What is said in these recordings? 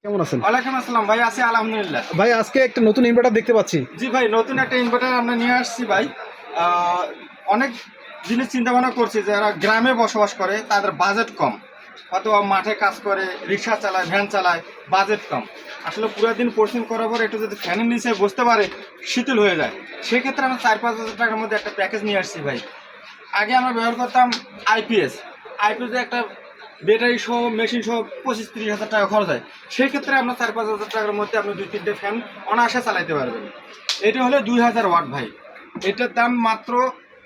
কেমন আছেন? ওয়ালাইকুম আসসালাম ভাই, আছি আলহামদুলিল্লাহ। ভাই আজকে একটা নতুন ইনভার্টার দেখতে পাচ্ছি। জি ভাই, নতুন একটা ইনভার্টার আমরা নিয়ে আসছি ভাই। অনেক জিনিস চিন্তা ভাবনা করছি, যারা গ্রামে বসবাস করে তাদের বাজেট কম, অথবা মাঠে কাজ করে, রিক্সা চালায়, ভ্যান চালায়, বাজেট কম। আসলে পুরো দিন পরিশ্রম করার পর একটু যদি ফ্যানের নিচে বসতে পারে, শীতল হয়ে যায়। সেক্ষেত্রে আমরা 4-5 হাজার টাকার মধ্যে একটা প্যাকেজ নিয়ে আসছি ভাই। আগে আমরা ব্যবহার করতাম আইপিএস একটা ব্যাটারি সহ মেশিন সহ 25-30 হাজার টাকা খরচ হয়। সেই ক্ষেত্রে আপনার 4-5 হাজার টাকার মধ্যে আপনি 2-3টে ফ্যান অনায়াসে চালাইতে পারবেন। এটা হলো 2000 ওয়াট ভাই। এটার দাম মাত্র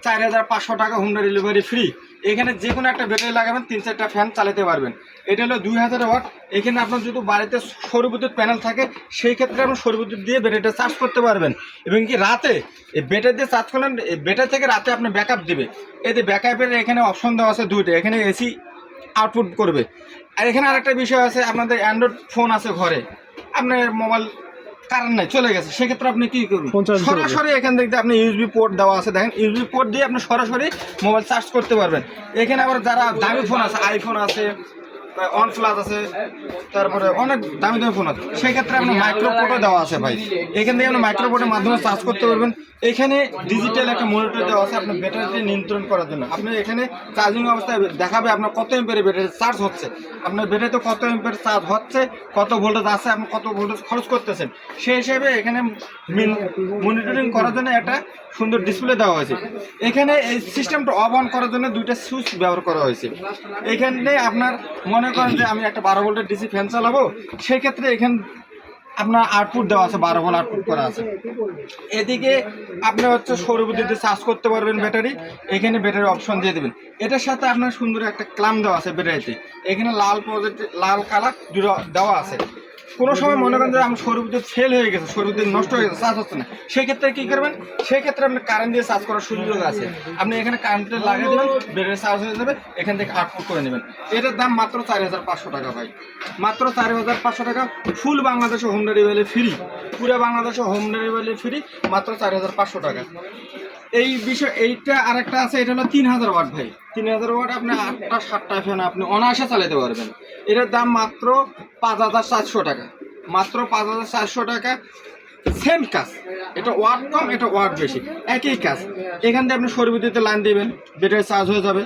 4500 টাকা, হোম ডেলিভারি ফ্রি। এখানে যে কোনো একটা ব্যাটারি লাগাবেন, 3-4টা ফ্যান চালাতে পারবেন। এটা হলো 2000 ওয়াট। এখানে আপনার যদি বাড়িতে সৌর বিদ্যুৎ প্যানেল থাকে, সেই ক্ষেত্রে আপনি সৌর বিদ্যুৎ দিয়ে ব্যাটারিটা চার্জ করতে পারবেন। এবং কি রাতে এই ব্যাটারি দিয়ে চার্জ করলেন, এই ব্যাটারি থেকে রাতে আপনি ব্যাকআপ দেবে। এতে ব্যাকআপের এখানে অপশন দেওয়া আছে দুইটা, এখানে এসি আউটপুট করবে। আর এখানে আরেকটা বিষয় আছে, আপনাদের অ্যান্ড্রয়েড ফোন আছে ঘরে, আপনার মোবাইল কারেন্ট নাই, চলে গেছে, সেক্ষেত্রে আপনি কী করবেন? সরাসরি এখান থেকে আপনি ইউএসবি পোর্ট দেওয়া আছে, দেখেন ইউএসবি পোর্ট দিয়ে আপনি সরাসরি মোবাইল চার্জ করতে পারবেন। এখানে আবার যারা দামি ফোন আছে, আইফোন আছে, OnePlus আছে, তারপরে অনেক দামি দামি ফোন আছে, সেক্ষেত্রে আপনার মাইক্রোপোর্টও দেওয়া আছে ভাই। এখান থেকে আপনি মাইক্রোপোর্টের মাধ্যমে চার্জ করতে পারবেন। এখানে ডিজিটাল একটা মনিটর দেওয়া আছে আপনার ব্যাটারিটি নিয়ন্ত্রণ করার জন্য। আপনি এখানে চার্জিং অবস্থায় দেখাবে আপনার কত এম্পিয়ারের ব্যাটারি চার্জ হচ্ছে, আপনার ব্যাটারিতে কত এম্পিয়ার চার্জ হচ্ছে, কত ভোল্টেজ আছে, আপনি কত ভোল্টেজ খরচ করতেছেন, সেই হিসেবে এখানে মনিটরিং করার জন্য একটা সুন্দর ডিসপ্লে দেওয়া হয়েছে। এখানে এই সিস্টেমটা অফ অন করার জন্য দুইটা সুইচ ব্যবহার করা হয়েছে। এখানে আপনার মনে করেন যে আমি একটা 12 ভোল্টের ডিসি ফ্যান চালাবো, সেক্ষেত্রে এখানে আপনার আউটপুট দেওয়া আছে, 12 ভোল্ট আউটপুট করা আছে। এদিকে আপনি হচ্ছে সৌর বিদ্যুৎ চার্জ করতে পারবেন ব্যাটারি, এখানে ব্যাটারি অপশন দিয়ে দেবেন। এটার সাথে আপনার সুন্দর একটা ক্লাম দেওয়া আছে ব্যাটারিতে, এখানে লাল কালার দেওয়া আছে। কোনো সময় মনে করেন যে আমার সৌর বিদ্যুৎ ফেল হয়ে গেছে, সৌর বিদ্যুৎ নষ্ট হয়ে গেছে, চার্জ হচ্ছে না, সেক্ষেত্রে কী করবেন? সেক্ষেত্রে আপনি কারেন্ট দিয়ে চার্জ করার সুযোগ আছে। আপনি এখানে কারেন্টে লাগিয়ে দেবেন, ব্যাটারি চার্জ হয়ে যাবে, এখান থেকে আউটপুট করে নেবেন। এটার দাম মাত্র 4500 টাকা ভাই, মাত্র 4500 টাকা। ফুল বাংলাদেশে হোম ডেলিভারি ফ্রি, পুরো বাংলাদেশে হোম ডেলিভারি ফ্রি, মাত্র 4500 টাকা। এই বিষয় এইটা আরেকটা আছে, এটা হলো 3000 ওয়াট ভাই। 3000 ওয়াট আপনি 8টা-7টা ফ্যান আপনি অনায়াসে চালাতে পারবেন। এটার দাম মাত্র 5400 টাকা, মাত্র 5400 টাকা। সেম কাজ, এটা ওয়াট কম, এটা ওয়াট বেশি, একই কাজ। এখান থেকে আপনি সৌর বিদ্যুতের লাইন দেবেন, ব্যাটারি চার্জ হয়ে যাবে।